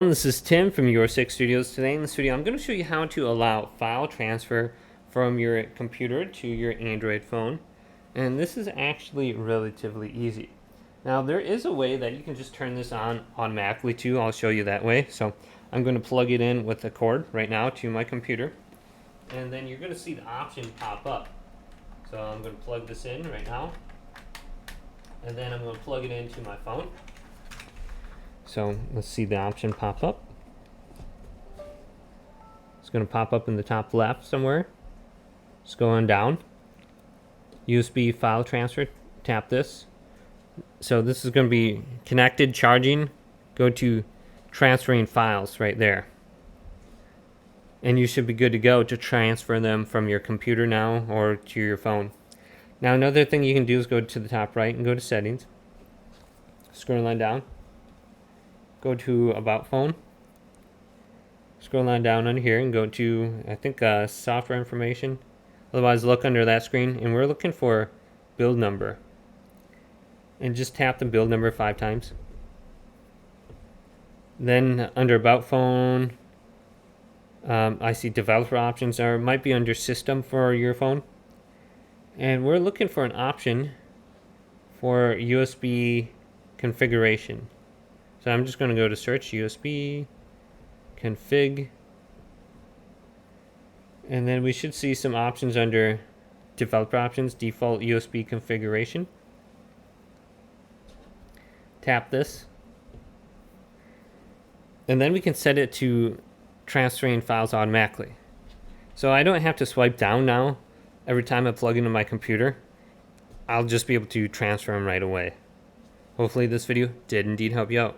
This is Tim from Your Six Studios. Today in this video, I'm going to show you how to allow file transfer from your computer to your Android phone. And this is actually relatively easy. Now, there is a way that you can just turn this on automatically too. I'll show you that way. So I'm going to plug it in with a cord right now to my computer. And then you're going to see the option pop up. So I'm going to plug this in right now. And then I'm going to plug it into my phone. So let's see the option pop up. It's going to pop up in the top left somewhere. Just go on down. USB file transfer, tap this. So this is going to be connected, charging. Go to transferring files right there. And you should be good to go to transfer them from your computer now or to your phone. Now another thing you can do is go to the top right and go to settings. Scroll on down. Go to About Phone. Scroll on down under here and go to, I think, software information. Otherwise, look under that screen, and we're looking for build number. And just tap the build number 5 times. Then under About Phone, I see developer options, or it might be under system for your phone. And we're looking for an option for USB configuration. So I'm just going to go to search USB config. And then we should see some options under developer options, default USB configuration. Tap this. And then we can set it to transferring files automatically. So I don't have to swipe down now every time I plug into my computer. I'll just be able to transfer them right away. Hopefully this video did indeed help you out.